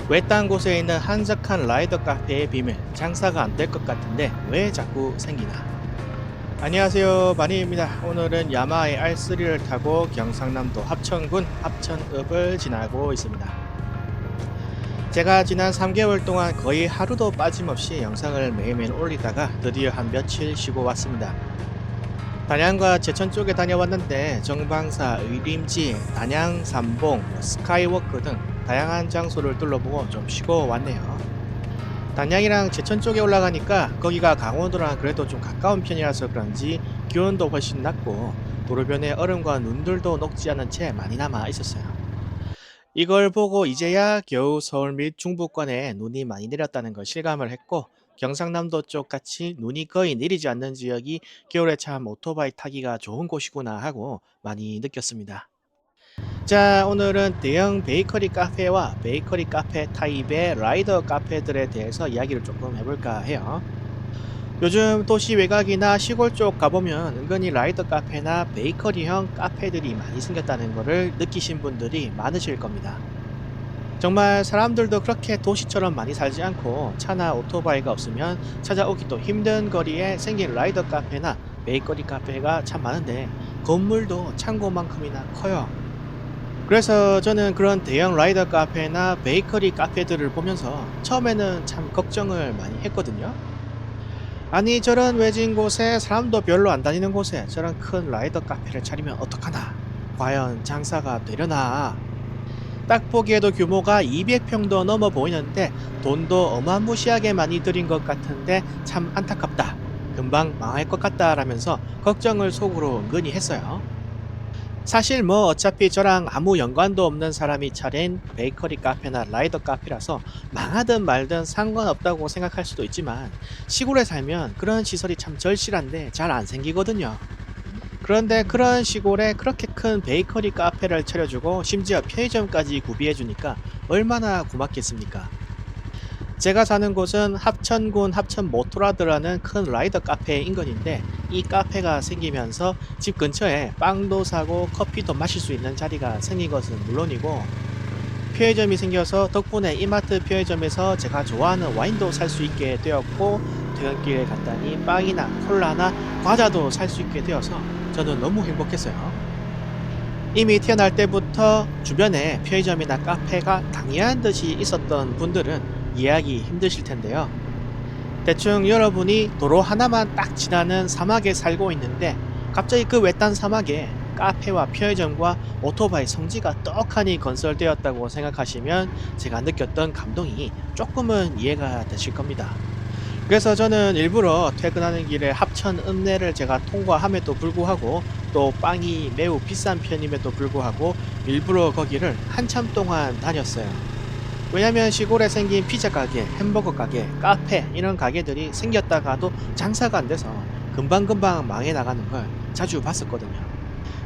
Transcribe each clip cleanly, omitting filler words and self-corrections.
외딴 곳에 있는 한적한 라이더 카페의 비밀, 장사가 안 될 것 같은데 왜 자꾸 생기나? 안녕하세요, 마니입니다. 오늘은 야마하의 R3를 타고 경상남도 합천군 합천읍을 지나고 있습니다. 제가 지난 3개월 동안 거의 하루도 빠짐없이 영상을 매일매일 올리다가 드디어 한 며칠 쉬고 왔습니다. 단양과 제천 쪽에 다녀왔는데 정방사, 의림지, 단양, 삼봉, 스카이워크 등 다양한 장소를 둘러보고 좀 쉬고 왔네요. 단양이랑 제천 쪽에 올라가니까 거기가 강원도랑 그래도 좀 가까운 편이라서 그런지 기온도 훨씬 낮고 도로변에 얼음과 눈들도 녹지 않은 채 많이 남아 있었어요. 이걸 보고 이제야 겨우 서울 및 중부권에 눈이 많이 내렸다는 걸 실감을 했고 경상남도 쪽 같이 눈이 거의 내리지 않는 지역이 겨울에 참 오토바이 타기가 좋은 곳이구나 하고 많이 느꼈습니다. 자, 오늘은 대형 베이커리 카페와 베이커리 카페 타입의 라이더 카페들에 대해서 이야기를 조금 해볼까 해요. 요즘 도시 외곽이나 시골 쪽 가보면 은근히 라이더 카페나 베이커리형 카페들이 많이 생겼다는 것을 느끼신 분들이 많으실 겁니다. 정말 사람들도 그렇게 도시처럼 많이 살지 않고 차나 오토바이가 없으면 찾아오기도 힘든 거리에 생긴 라이더 카페나 베이커리 카페가 참 많은데 건물도 창고만큼이나 커요. 그래서 저는 그런 대형 라이더 카페나 베이커리 카페들을 보면서 처음에는 참 걱정을 많이 했거든요. 아니 저런 외진 곳에 사람도 별로 안 다니는 곳에 저런 큰 라이더 카페를 차리면 어떡하나? 과연 장사가 되려나? 딱 보기에도 규모가 200평도 넘어 보이는데 돈도 어마무시하게 많이 들인 것 같은데 참 안타깝다. 금방 망할 것 같다라면서 걱정을 속으로 은근히 했어요. 사실 뭐 어차피 저랑 아무 연관도 없는 사람이 차린 베이커리 카페나 라이더 카페라서 망하든 말든 상관없다고 생각할 수도 있지만 시골에 살면 그런 시설이 참 절실한데 잘 안 생기거든요. 그런데 그런 시골에 그렇게 큰 베이커리 카페를 차려주고 심지어 편의점까지 구비해주니까 얼마나 고맙겠습니까? 제가 사는 곳은 합천군 합천 모토라드라는 큰 라이더 카페 인근인데 이 카페가 생기면서 집 근처에 빵도 사고 커피도 마실 수 있는 자리가 생긴 것은 물론이고 편의점이 생겨서 덕분에 이마트 편의점에서 제가 좋아하는 와인도 살 수 있게 되었고 퇴근길에 간단히 빵이나 콜라나 과자도 살 수 있게 되어서 저는 너무 행복했어요. 이미 태어날 때부터 주변에 편의점이나 카페가 당연한 듯이 있었던 분들은 이해하기 힘드실 텐데요. 대충 여러분이 도로 하나만 딱 지나는 사막에 살고 있는데 갑자기 그 외딴 사막에 카페와 편의점과 오토바이 성지가 떡하니 건설되었다고 생각하시면 제가 느꼈던 감동이 조금은 이해가 되실 겁니다. 그래서 저는 일부러 퇴근하는 길에 합천 읍내를 제가 통과함에도 불구하고 또 빵이 매우 비싼 편임에도 불구하고 일부러 거기를 한참 동안 다녔어요. 왜냐면 시골에 생긴 피자 가게, 햄버거 가게, 카페 이런 가게들이 생겼다가도 장사가 안 돼서 금방금방 망해 나가는 걸 자주 봤었거든요.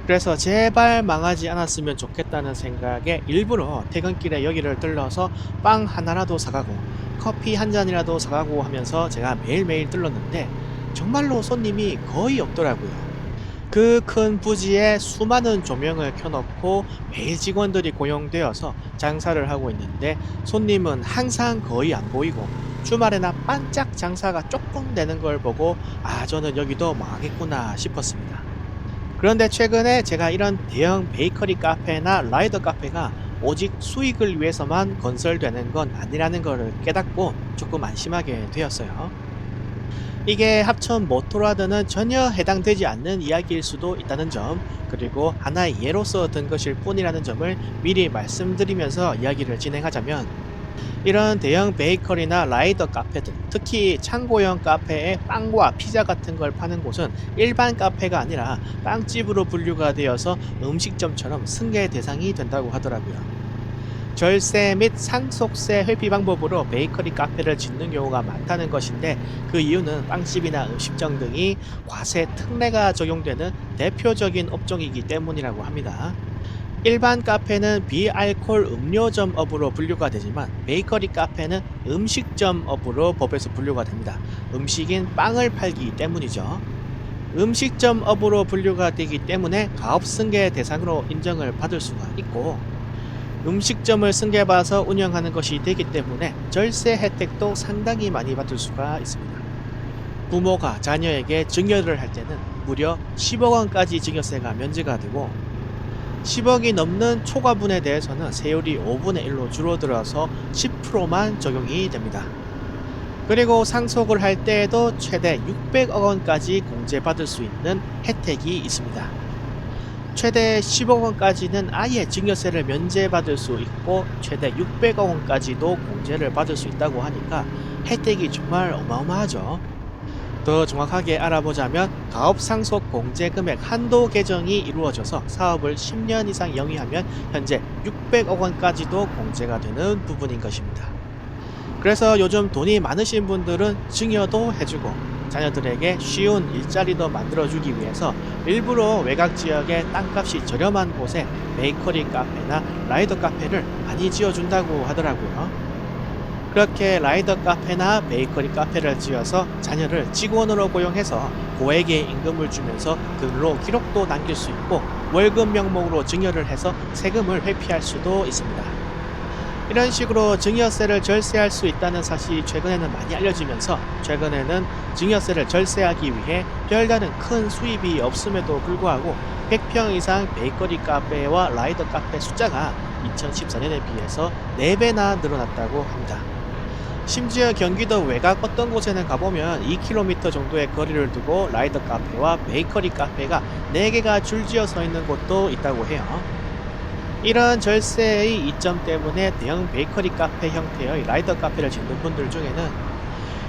그래서 제발 망하지 않았으면 좋겠다는 생각에 일부러 퇴근길에 여기를 들러서 빵 하나라도 사가고 커피 한 잔이라도 사가고 하면서 제가 매일매일 들렀는데 정말로 손님이 거의 없더라고요. 그 큰 부지에 수많은 조명을 켜놓고 매일 직원들이 고용되어서 장사를 하고 있는데 손님은 항상 거의 안 보이고 주말에나 반짝 장사가 조금 되는 걸 보고 아 저는 여기도 망하겠구나 싶었습니다. 그런데 최근에 제가 이런 대형 베이커리 카페나 라이더 카페가 오직 수익을 위해서만 건설되는 건 아니라는 것을 깨닫고 조금 안심하게 되었어요. 이게 합천 모토라드는 전혀 해당되지 않는 이야기일 수도 있다는 점, 그리고 하나의 예로서 든 것일 뿐이라는 점을 미리 말씀드리면서 이야기를 진행하자면, 이런 대형 베이커리나 라이더 카페들, 특히 창고형 카페에 빵과 피자 같은 걸 파는 곳은 일반 카페가 아니라 빵집으로 분류가 되어서 음식점처럼 승계 대상이 된다고 하더라고요. 절세 및 상속세 회피 방법으로 베이커리 카페를 짓는 경우가 많다는 것인데 그 이유는 빵집이나 음식점 등이 과세 특례가 적용되는 대표적인 업종이기 때문이라고 합니다. 일반 카페는 비알콜 음료점업으로 분류가 되지만 베이커리 카페는 음식점업으로 법에서 분류가 됩니다. 음식인 빵을 팔기 때문이죠. 음식점업으로 분류가 되기 때문에 가업승계 대상으로 인정을 받을 수가 있고 음식점을 승계봐서 운영하는 것이 되기 때문에 절세 혜택도 상당히 많이 받을 수가 있습니다. 부모가 자녀에게 증여를 할 때는 무려 10억 원까지 증여세가 면제가 되고 10억이 넘는 초과분에 대해서는 세율이 5분의 1로 줄어들어서 10%만 적용이 됩니다. 그리고 상속을 할 때에도 최대 600억 원까지 공제받을 수 있는 혜택이 있습니다. 최대 10억 원까지는 아예 증여세를 면제받을 수 있고 최대 600억 원까지도 공제를 받을 수 있다고 하니까 혜택이 정말 어마어마하죠. 더 정확하게 알아보자면 가업 상속 공제 금액 한도 개정이 이루어져서 사업을 10년 이상 영위하면 현재 600억 원까지도 공제가 되는 부분인 것입니다. 그래서 요즘 돈이 많으신 분들은 증여도 해주고 자녀들에게 쉬운 일자리도 만들어주기 위해서 일부러 외곽 지역의 땅값이 저렴한 곳에 베이커리 카페나 라이더 카페를 많이 지어준다고 하더라고요. 그렇게 라이더 카페나 베이커리 카페를 지어서 자녀를 직원으로 고용해서 고액의 임금을 주면서 근로 기록도 남길 수 있고 월급 명목으로 증여를 해서 세금을 회피할 수도 있습니다. 이런 식으로 증여세를 절세할 수 있다는 사실이 최근에는 많이 알려지면서 최근에는 증여세를 절세하기 위해 별다른 큰 수입이 없음에도 불구하고 100평 이상 베이커리 카페와 라이더 카페 숫자가 2014년에 비해서 4배나 늘어났다고 합니다. 심지어 경기도 외곽 어떤 곳에는 가보면 2km 정도의 거리를 두고 라이더 카페와 베이커리 카페가 4개가 줄지어 서 있는 곳도 있다고 해요. 이런 절세의 이점 때문에 대형 베이커리 카페 형태의 라이더 카페를 짓는 분들 중에는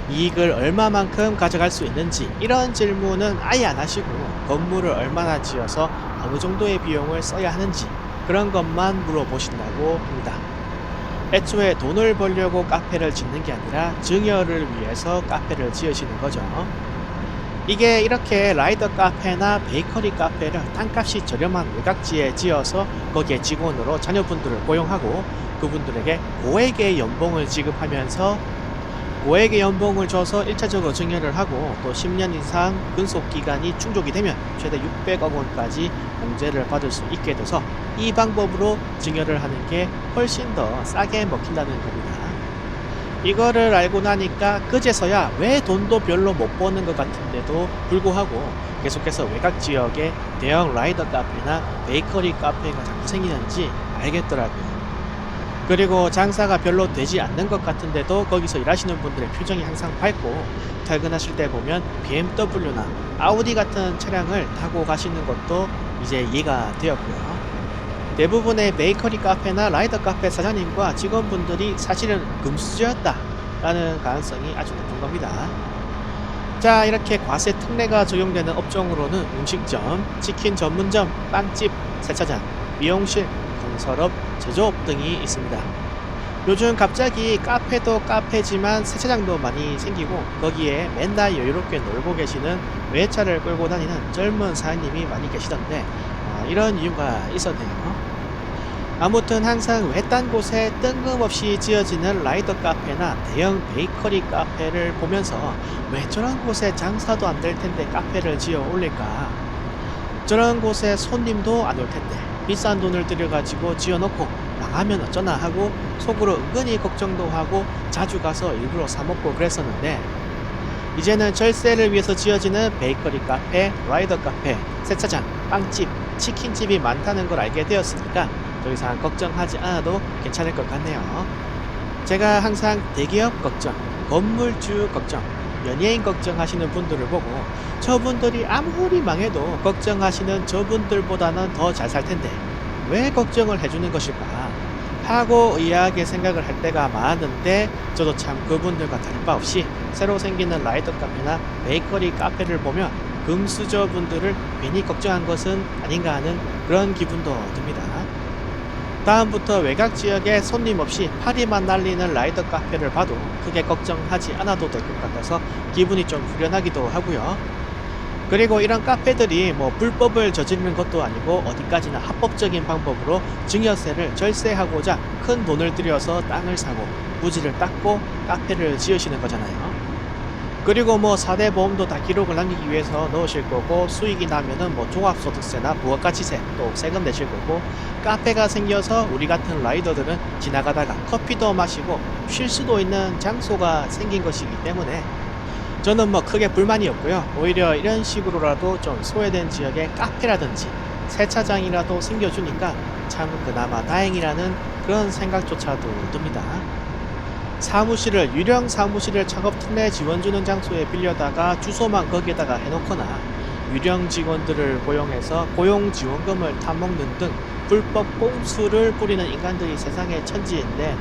이익을 얼마만큼 가져갈 수 있는지 이런 질문은 아예 안 하시고 건물을 얼마나 지어서 어느 정도의 비용을 써야 하는지 그런 것만 물어보신다고 합니다. 애초에 돈을 벌려고 카페를 짓는 게 아니라 증여를 위해서 카페를 지으시는 거죠. 이게 이렇게 라이더 카페나 베이커리 카페를 땅값이 저렴한 외곽지에 지어서 거기에 직원으로 자녀분들을 고용하고 그분들에게 고액의 연봉을 지급하면서 고액의 연봉을 줘서 1차적으로 증여를 하고 또 10년 이상 근속기간이 충족이 되면 최대 600억 원까지 공제를 받을 수 있게 돼서 이 방법으로 증여를 하는 게 훨씬 더 싸게 먹힌다는 겁니다. 이거를 알고 나니까 그제서야 왜 돈도 별로 못 버는 것 같은데도 불구하고 계속해서 외곽 지역에 대형 라이더 카페나 베이커리 카페가 자꾸 생기는지 알겠더라고요. 그리고 장사가 별로 되지 않는 것 같은데도 거기서 일하시는 분들의 표정이 항상 밝고 퇴근하실 때 보면 BMW나 아우디 같은 차량을 타고 가시는 것도 이제 이해가 되었고요. 대부분의 베이커리 카페나 라이더 카페 사장님과 직원분들이 사실은 금수저였다라는 가능성이 아주 높은 겁니다. 자, 이렇게 과세 특례가 적용되는 업종으로는 음식점, 치킨 전문점, 빵집, 세차장, 미용실, 건설업, 제조업 등이 있습니다. 요즘 갑자기 카페도 카페지만 세차장도 많이 생기고 거기에 맨날 여유롭게 놀고 계시는 외차를 끌고 다니는 젊은 사장님이 많이 계시던데 이런 이유가 있었네요. 아무튼 항상 외딴 곳에 뜬금없이 지어지는 라이더 카페나 대형 베이커리 카페를 보면서 왜 저런 곳에 장사도 안 될 텐데 카페를 지어 올릴까? 저런 곳에 손님도 안 올 텐데 비싼 돈을 들여가지고 지어놓고 망하면 어쩌나 하고 속으로 은근히 걱정도 하고 자주 가서 일부러 사먹고 그랬었는데 이제는 절세를 위해서 지어지는 베이커리 카페, 라이더 카페, 세차장, 빵집, 치킨집이 많다는 걸 알게 되었으니까 더 이상 걱정하지 않아도 괜찮을 것 같네요. 제가 항상 대기업 걱정, 건물주 걱정, 연예인 걱정하시는 분들을 보고 저분들이 아무리 망해도 걱정하시는 저분들보다는 더 잘 살 텐데 왜 걱정을 해주는 것일까 하고 의아하게 생각을 할 때가 많은데 저도 참 그분들과 다를 바 없이 새로 생기는 라이더 카페나 베이커리 카페를 보면 금수저 분들을 괜히 걱정한 것은 아닌가 하는 그런 기분도 듭니다. 다음부터 외곽 지역에 손님 없이 파리만 날리는 라이더 카페를 봐도 크게 걱정하지 않아도 될 것 같아서 기분이 좀 후련하기도 하고요. 그리고 이런 카페들이 뭐 불법을 저지르는 것도 아니고 어디까지나 합법적인 방법으로 증여세를 절세하고자 큰 돈을 들여서 땅을 사고 부지를 닦고 카페를 지으시는 거잖아요. 그리고 뭐 4대 보험도 다 기록을 남기기 위해서 넣으실 거고, 수익이 나면은 뭐 종합소득세나 부가가치세 또 세금 내실 거고, 카페가 생겨서 우리 같은 라이더들은 지나가다가 커피도 마시고 쉴 수도 있는 장소가 생긴 것이기 때문에 저는 뭐 크게 불만이 없고요. 오히려 이런 식으로라도 좀 소외된 지역에 카페라든지 세차장이라도 생겨주니까 참 그나마 다행이라는 그런 생각조차도 듭니다. 사무실을 유령 사무실을 작업 특례 지원 주는 장소에 빌려다가 주소만 거기에다가 해놓거나 유령 직원들을 고용해서 고용 지원금을 타먹는 등 불법 꼼수를 부리는 인간들이 세상에 천지인데,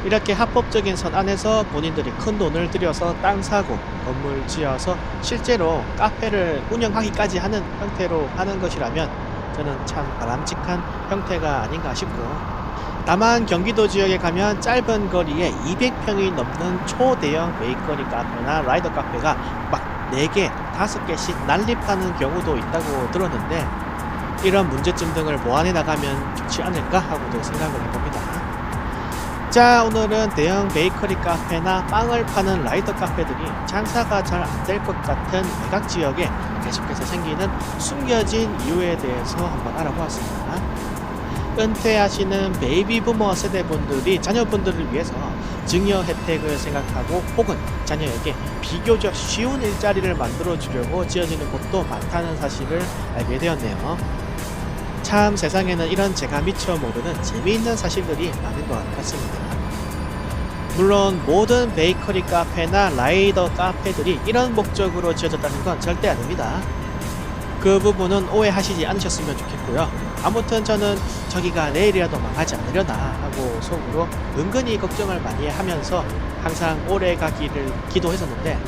이렇게 합법적인 선 안에서 본인들이 큰 돈을 들여서 땅 사고 건물 지어서 실제로 카페를 운영하기까지 하는 형태로 하는 것이라면 저는 참 바람직한 형태가 아닌가 싶고, 다만 경기도 지역에 가면 짧은 거리에 200평이 넘는 초대형 베이커리 카페나 라이더 카페가 막 4개, 5개씩 난립하는 경우도 있다고 들었는데, 이런 문제점 등을 보완해 나가면 좋지 않을까 하고도 생각을 해봅니다. 자, 오늘은 대형 베이커리 카페나 빵을 파는 라이더 카페들이 장사가 잘 안 될 것 같은 외곽 지역에 계속해서 생기는 숨겨진 이유에 대해서 한번 알아보았습니다. 은퇴하시는 베이비 부머 세대분들이 자녀분들을 위해서 증여 혜택을 생각하고 혹은 자녀에게 비교적 쉬운 일자리를 만들어 주려고 지어지는 곳도 많다는 사실을 알게 되었네요. 참 세상에는 이런 제가 미처 모르는 재미있는 사실들이 많은 것 같습니다. 물론 모든 베이커리 카페나 라이더 카페들이 이런 목적으로 지어졌다는 건 절대 아닙니다. 그 부분은 오해하시지 않으셨으면 좋겠고요. 아무튼 저는 저기가 내일이라도 망하지 않으려나 하고 속으로 은근히 걱정을 많이 하면서 항상 오래 가기를 기도했었는데,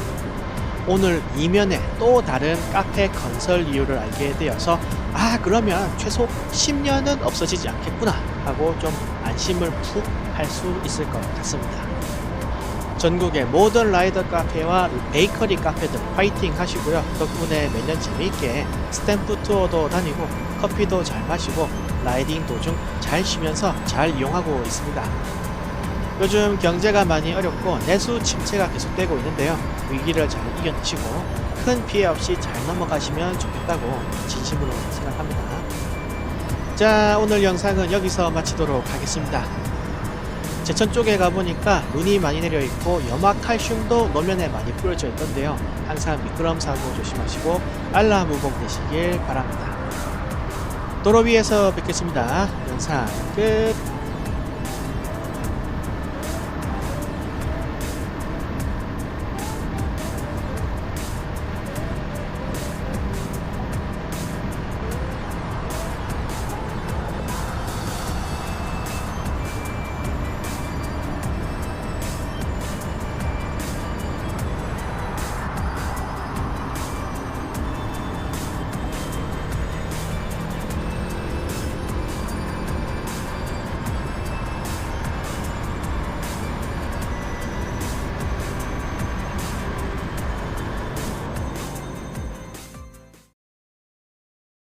오늘 이면에 또 다른 카페 건설 이유를 알게 되어서 그러면 최소 10년은 없어지지 않겠구나 하고 좀 안심을 푹 할 수 있을 것 같습니다. 전국의 모든 라이더 카페와 베이커리 카페들 파이팅 하시고요. 덕분에 매년 재미있게 스탬프 투어도 다니고 커피도 잘 마시고 라이딩 도중 잘 쉬면서 잘 이용하고 있습니다. 요즘 경제가 많이 어렵고 내수 침체가 계속되고 있는데요. 위기를 잘 이겨내시고 큰 피해 없이 잘 넘어가시면 좋겠다고 진심으로 생각합니다. 자, 오늘 영상은 여기서 마치도록 하겠습니다. 제천 쪽에 가보니까 눈이 많이 내려있고 염화칼슘도 노면에 많이 뿌려져 있던데요. 항상 미끄럼 사고 조심하시고 알라무공 되시길 바랍니다. 도로 위에서 뵙겠습니다. 영상 끝.